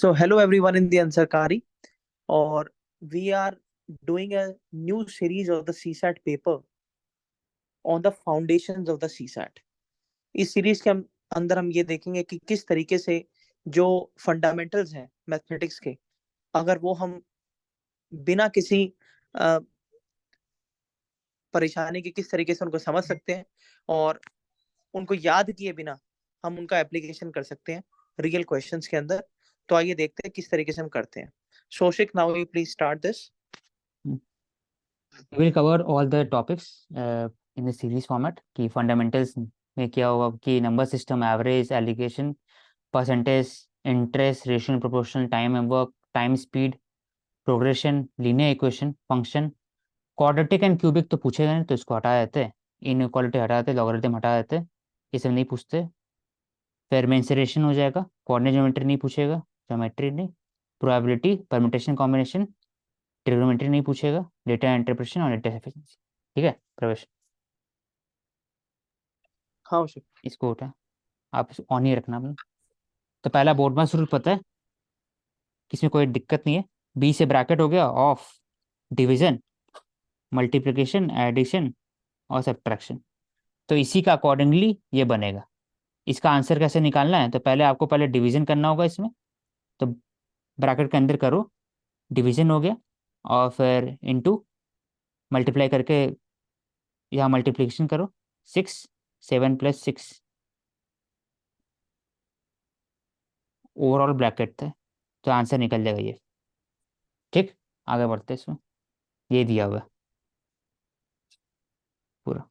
So, hello everyone in the Ansarkari, or we are doing a new series of the CSAT paper on the foundations of the CSAT. इस series के अंदर हम ये देखेंगे कि किस तरीके से जो फंडामेंटल्स हैं मैथमेटिक्स के, अगर वो हम बिना किसी अ, परेशानी के किस तरीके से उनको समझ सकते हैं और उनको याद किए बिना हम उनका एप्लीकेशन कर सकते हैं रियल क्वेश्चंस के अंदर। तो आइए देखते हैं किस तरीके से हम करते हैं। शोशिक, now you please start this. We will cover all the topics in the series format कि fundamentals में क्या होगा कि number system, average, allocation, percentage, interest, ratio, proportional, time and work, time speed, progression, linear equation, function, quadratic and cubic तो पूछेगा नहीं तो इसको हटा देते, inequality हटा देते, logarithm हटा देते, ये सब नहीं पूछते। फिर मेंसुरेशन हो जाएगा, कोऑर्डिनेट ज्योमेट्री नहीं पूछेगा, ज्योमेट्री नहीं, प्रोबेबिलिटी, परम्यूटेशन कॉम्बिनेशन, ट्रिग्नोमेट्री नहीं पूछेगा, डेटा इंटरप्रिटेशन और डेटा एफिशिएंसी। ठीक है प्रवेश, हाँ शिव। इसको उठा, आप ऑन ही रखना अपना। तो पहला बोर्ड मास रूल पता है, किसमें कोई दिक्कत नहीं है। बी से ब्रैकेट हो गया, ऑफ, डिवीजन, मल्टीप्लिकेशन, एडिशन और सब्ट्रैक्शन। तो इसी का अकॉर्डिंगली ये बनेगा। इसका आंसर कैसे निकालना है, तो पहले आपको पहले डिवीजन करना होगा इसमें। तो ब्रैकेट के अंदर करो, डिवीजन हो गया, और फिर इनटू, मल्टीप्लाई करके यहाँ मल्टीप्लिकेशन करो, 6, 7 + 6 ओवरऑल ब्रैकेट थे, तो आंसर निकल जाएगा ये। ठीक, आगे बढ़ते हैं इसमें, ये दिया हुआ है पूरा।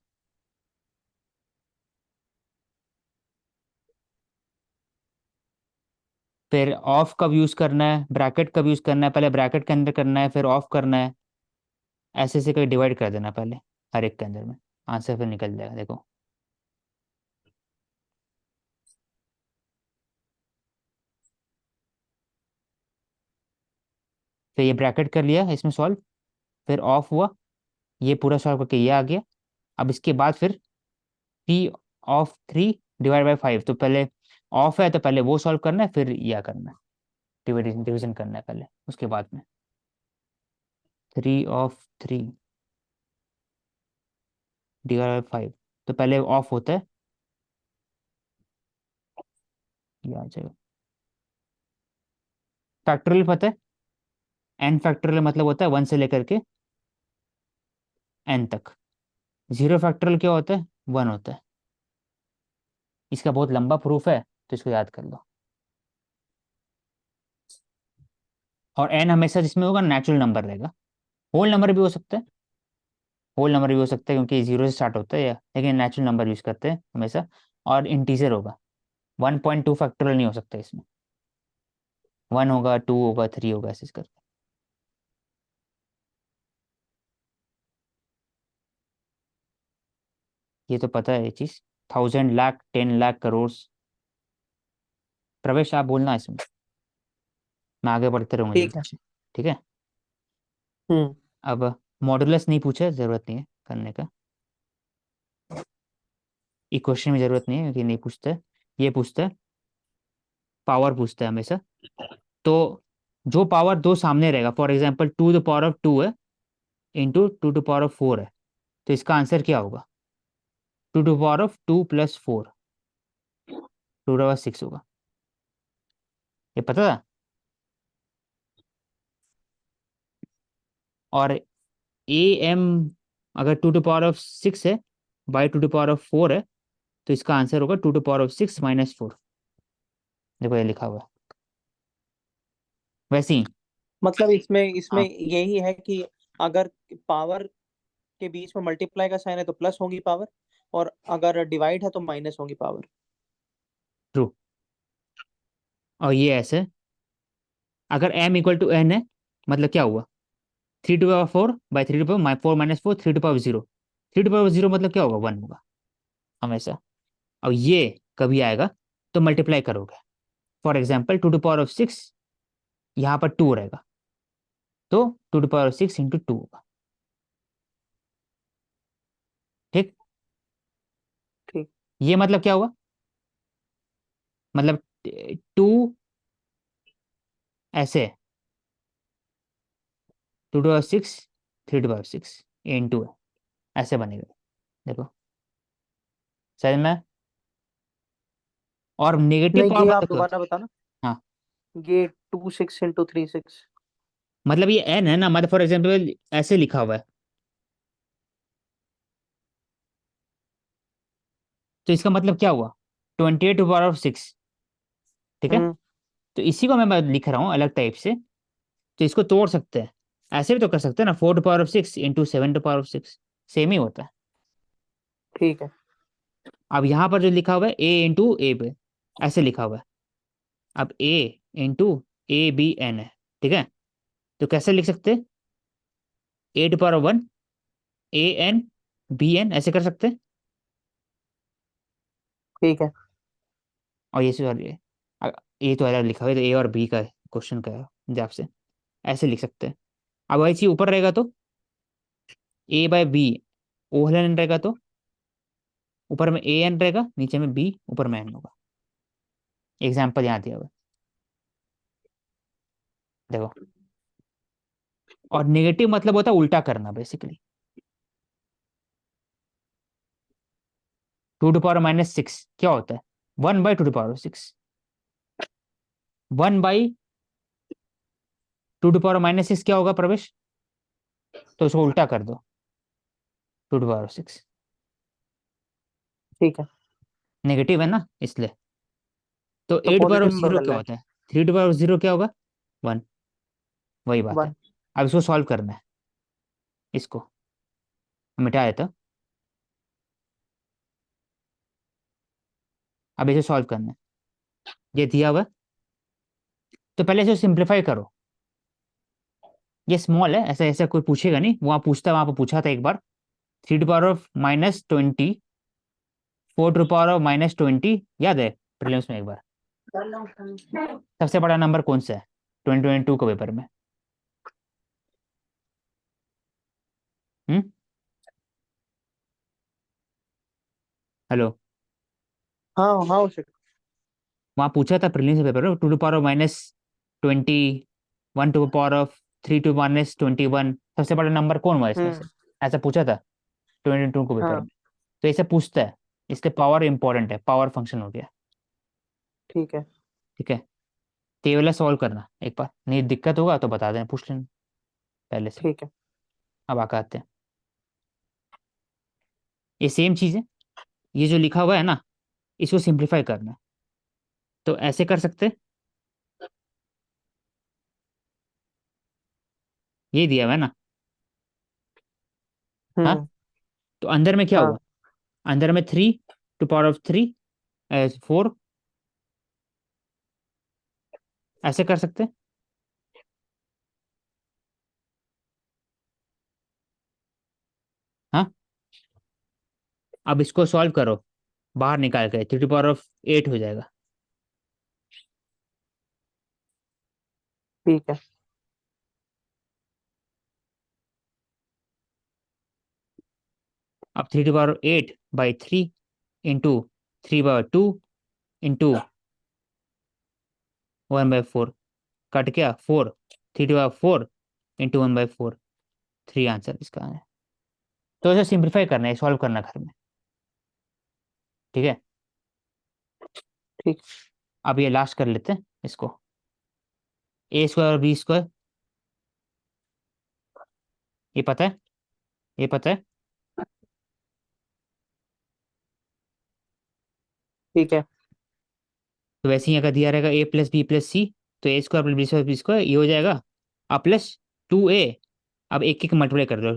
फिर ऑफ कब यूज करना है, ब्रैकेट कब यूज करना है, पहले ब्रैकेट के अंदर करना है फिर ऑफ करना है, ऐसे से कोई डिवाइड कर देना पहले हर एक के अंदर में, आंसर फिर निकल जाएगा। देखो, फिर ये ब्रैकेट कर लिया इसमें सॉल्व, फिर ऑफ हुआ, ये पूरा सॉल्व करके ये आ गया। अब इसके बाद फिर P/3 ÷ 5, तो पहले ऑफ है तो पहले वो सॉल्व करना है, फिर यह करना है, डिविजन डिविजन करना है पहले, उसके बाद में 3/3 ÷ 5, तो पहले ऑफ होता है, ये आ जाएगा। फैक्टोरियल पता है, एन फैक्टोरियल मतलब होता है 1 से लेकर के एन तक। जीरो फैक्टोरियल क्या होता है, 1 होता है। इसका बहुत लंबा प्रूफ है, तो इसको याद कर लो। और एन हमेशा जिसमें होगा नेचुरल नंबर रहेगा, होल नंबर भी हो सकता है, होल नंबर भी हो सकता है क्योंकि जीरो से स्टार्ट होता है, या लेकिन नेचुरल नंबर यूज करते हैं हमेशा। और इंटीजर होगा, 1.2 फैक्टोरियल नहीं हो सकता इसमें, 1 होगा, 2 होगा, 3 होगा, ऐसे करके। ये तो पता है ये चीज, 1000, 1,00,000, 10,00,000, करोड़। प्रवेश आप बोलना इसमें, मैं आगे बढ़ते रहूंगा ठीक है। जल्दी से। ठीक है, हम्म। अब मॉडुलस नहीं पूछा, जरूरत नहीं है करने का, इक्वेशन में जरूरत नहीं है क्योंकि नहीं पूछता है। ये पूछता है, पावर पूछता है हमेशा। तो जो पावर दो सामने रहेगा, फॉर एग्जाम्पल 2 ⁻², है इंटू 2 ⁻4 है, तो इसका आंसर क्या होगा, 2 ⁻2 + 4, 2 ⁻6 होगा। ये पता था। और ए एम अगर 2 ⁻6 है, बाई 2 ⁻4 है, तो इसका आंसर होगा 2 ⁻6 - 4। देखो ये लिखा हुआ है वैसे ही। मतलब इसमें इसमें हाँ, यही है कि अगर पावर के बीच में मल्टीप्लाई का साइन है तो प्लस होगी पावर, और अगर डिवाइड है तो माइनस होगी पावर। ट्रू। और ये ऐसे, अगर m = n है, मतलब क्या हुआ, 3 ⁻4 / 3 ⁻4 - 4, 3 ⁻0, 3 ⁻0 मतलब क्या होगा, 1 होगा हमेशा। और ये कभी आएगा तो मल्टीप्लाई करोगे, फॉर एग्जाम्पल 2 ⁻6, यहाँ पर 2 रहेगा, तो 2 ⁻6 × 2 होगा। ठीक, ठीक। ये मतलब क्या हुआ, मतलब 2 ऐसे 2 to 6 3 to 6 इन टू है, ऐसे बनेगा। देखो समझ में? और नेगेटिव नहीं, पावर ये मत आप देखो। दोबारा बताना। हाँ, ये 2 6 into 3 6। मतलब ये एन है ना, मतलब फॉर एग्जाम्पल ऐसे लिखा हुआ है, तो इसका मतलब क्या हुआ? 28 to the power of 6, ठीक है। हम्म। तो इसी को मैं लिख रहा हूँ अलग टाइप से, तो इसको तोड़ सकते हैं, ऐसे भी तो कर सकते हैं ना, 4 to the power of 6 into 7 to the power of 6, same ही होता है। ठीक है। अब यहाँ पर जो लिखा हुआ है A into A पे, ऐसे लिखा हुआ है। अब A into ABN है, ठीक है। तो कैसे लिख सकते हैं? A to the power of 1 AN BN, ऐसे कर सकते हैं। ठीक है। और ये सॉरी, ये तो अलग लिखा हुआ है, तो A और B का क्वेश्चन का है जवाब से, ऐसे लिख सकते हैं। अब वही चीज ऊपर रहेगा तो A/B ON रहेगा, तो ऊपर में AN रहेगा, नीचे में B, ऊपर में N होगा। एग्जाम्पल यहाँ दिया हुआ है, देखो। और नेगेटिव मतलब होता है उल्टा करना basically. 2 to the power of -6 क्या होता है? 1/2 to the power of 6। 1/2 to the power of -6 क्या होगा प्रवेश? तो उसको उल्टा कर दो, 2 to the power of 6। ठीक है। नेगेटिव है ना इसलिए। तो तो 8/0 पॉजिटिव में क्या बदलना है। होता है? 3/0 क्या होगा? 1। वही बात है। 1। अब इसको सॉल्व करना है, इसको मिटा देता हूं। अब इसे सॉल्व करना है, ये दिया हुआ है। तो पहले इसे सिंप्लीफाई करो। ये स्मॉल है, ऐसा ऐसा कोई पूछेगा नहीं, वहां पूछता, वहां पर पूछा था एक बार। 3 to the power of -20, 4 to the power of -20, याद है प्रीलिम्स में एक बार। सबसे बड़ा नंबर कौन सा है 2022 के पेपर में? हम्म। हेलो। हाँ हाँ उसे। वहां पूछा था प्रीलिम्स के पेपर में, 2 to the power of -20, 1 to the power of 3 to the -21, सबसे बड़ा नंबर कौन हुआ इसमें से? हम्म। ऐसा पूछा था 2022 को पेपर हाँ। में। तो ऐसे पूछता है, इसके पावर इंपॉर्टेंट है, पावर फंक्शन हो गया। ठीक है। ठीक है। तो ये वाला सॉल्व करना एक बार, नहीं दिक्कत होगा तो बता देना, पूछ लेना पहले से। ठीक है। अब आगे आते हैं, ये सेम चीज है, ये जो लिखा हुआ है ना, इसको सिंप्लीफाई करना है। तो ऐसे कर सकते हैं, ये दिया हुआ है ना। हाँ। हम्म। तो अंदर में क्या हाँ। हुआ? अंदर में 3 to the power of 3 4, ऐसे कर सकते हैं। हाँ। अब इसको सॉल्व करो, बाहर निकाल के 3 to the power of 8 हो जाएगा। ठीक है। अब 3 to the power of 8/3 into 3/2 into 1/4, cut गया 4, 3 to the power of 4 into 1/4, 3 answer इसका है। तो इसे सिंप्लीफाई करना है, सॉल्व करना घर में, ठीक है। ठीक। अब ये लास्ट कर लेते हैं इसको, A² और B², ये पता है, ये पता है। ठीक है। तो वैसे ही अगर दिया रहेगा A+B+C, तो A² + B² ये हो जाएगा, अब +2A। अब एक एक मल्टीप्लाई कर दो,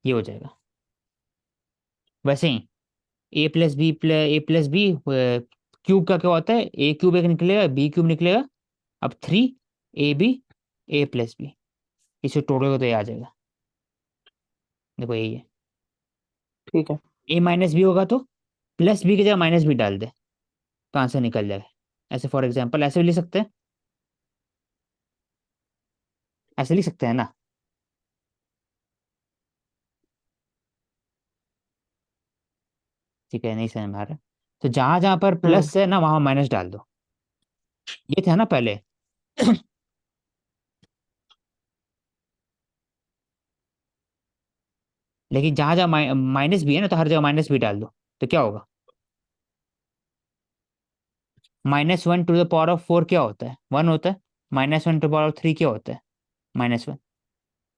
ये हो जाएगा। वैसे ही A+B क्यूब का क्या होता है? A³ एक निकलेगा, B³ निकलेगा। अब 3AB A+B, इसे तोड़ोगे तो ये आ जाएगा। देखो यही है। ठीक है। A-B होगा तो +B की जगह -B डाल दे, तो आंसर निकल जाएगा। ऐसे फॉर एग्जाम्पल ऐसे भी लिख सकते हैं, ऐसे लिख सकते हैं ना। ठीक है, नहीं समझ में आ रहा, तो जहां जहां पर हम्म। प्लस है ना, वहां माइनस डाल दो। ये था ना पहले। लेकिन जहां जहां माइनस भी है ना, तो हर जगह माइनस भी डाल दो, तो क्या होगा? -1 to the power of 4 क्या होता है? 1 होता है। -1 to the power of 3 क्या होता है? -1।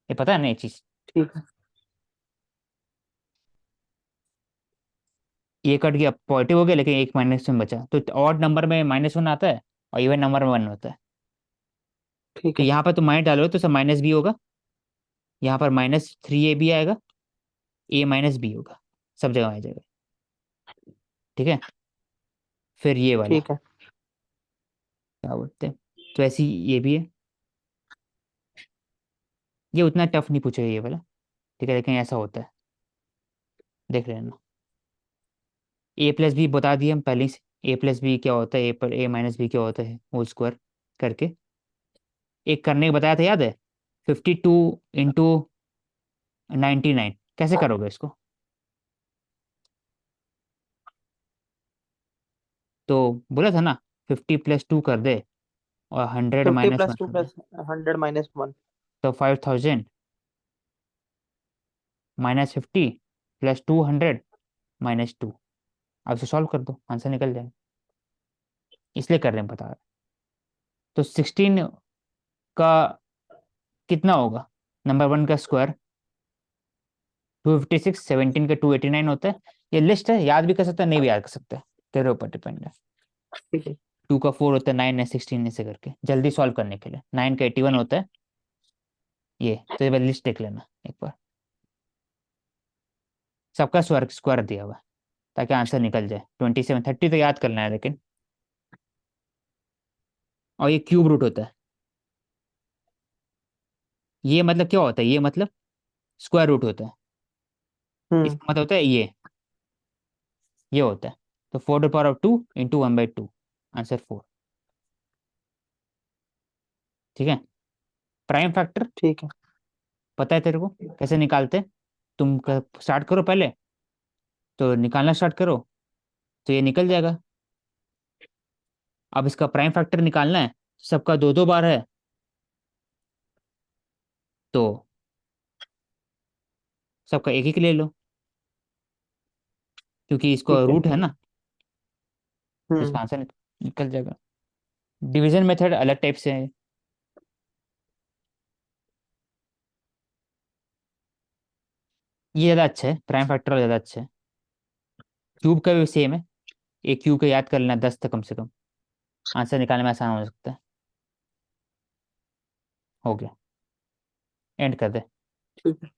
ये पता है ना ये चीज? ठीक है। ये कट गया, पॉजिटिव हो गया, लेकिन एक -1 बचा, तो ऑड नंबर में -1 आता है और इवन नंबर में 1 होता है। ठीक तो है। यहाँ पर तुम माइनस डालोगे तो सब माइनस बी होगा। यहाँ पर -3ab आएगा, a-b होगा, सब जगह आ जाएगा। ठीक है। फिर ये वाला ठीक है। क्या बोलते हैं, तो ऐसी ये भी है। ये उतना टफ नहीं पूछेगा ये वाला। ठीक है, लेकिन ऐसा होता है, देख लेना। a+b बता दिए हम पहले से। a+b क्या होता है, ए पर a-b क्या होता है, होल स्क्वायर करके। एक करने को बताया था, याद है? 52 × 99 कैसे करोगे इसको? तो बोला था ना, 50 + 2 कर दे और 100 50 - प्लस 1 टू कर दे। प्लस 100 - 1। तो 5000 -50 + 200 -2। अब इसे सॉल्व कर दो, आंसर निकल जाएगा। इसलिए कर रहे हैं, बता रहे हैं। तो 16 का कितना होगा? नंबर 1 का स्क्वायर 256, 17 का 289 होता है। ये लिस्ट है, याद भी कर सकता है, नहीं भी याद कर सकता है, तेरे ऊपर डिपेंड है। ठीक है। 2 का 4 होता है, 9 है, 16 ऐसे करके जल्दी सॉल्व करने के लिए। 9 का 81 होता है। ये तो ये लिस्ट देख लेना एक बार। सबका स्क्वायर स्क्वायर दिया हुआ है, ताकि आंसर निकल जाए। 27, 30 तो याद करना है लेकिन। और ये क्यूब रूट होता है। ये मतलब क्या होता है? ये मतलब स्क्वायर रूट होता है। हम्म। इसका मतलब होता है ये होता है। तो 4 to the power of 2 × 1/2, answer 4। ठीक है। प्राइम फैक्टर ठीक है। पता है तेरे को कैसे निकालते हैं? तुम स्टार्ट करो पहले, तो निकालना स्टार्ट करो, तो ये निकल जाएगा। अब इसका प्राइम फैक्टर निकालना है, सबका दो दो बार है, तो सबका एक एक ले लो, क्योंकि इसको ठीक है। रूट है ना, तो हम्म। इसका आंसर निकल जाएगा। डिवीजन मेथड अलग टाइप से है। ये ज़्यादा अच्छा है, प्राइम फैक्टर ज़्यादा अच्छा है। क्यूब का भी सेम है। एक क्यूब का याद कर लेना 10 तक कम से कम, आंसर निकालने में आसान हो सकता है। हो गया, एंड कर दे। ठीक है।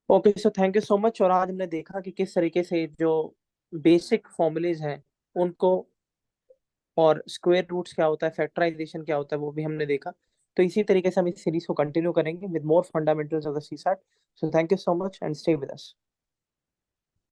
Okay, so thank you so much. और आज हमने देखा कि किस तरीके से जो बेसिक फॉर्मूलेज हैं उनको, और स्क्वायर रूट्स क्या होता है, फैक्टराइजेशन क्या होता है, वो भी हमने देखा। तो इसी तरीके से हम इस सीरीज को कंटिन्यू करेंगे with more fundamentals of the CSAT. So thank you so much and stay with us.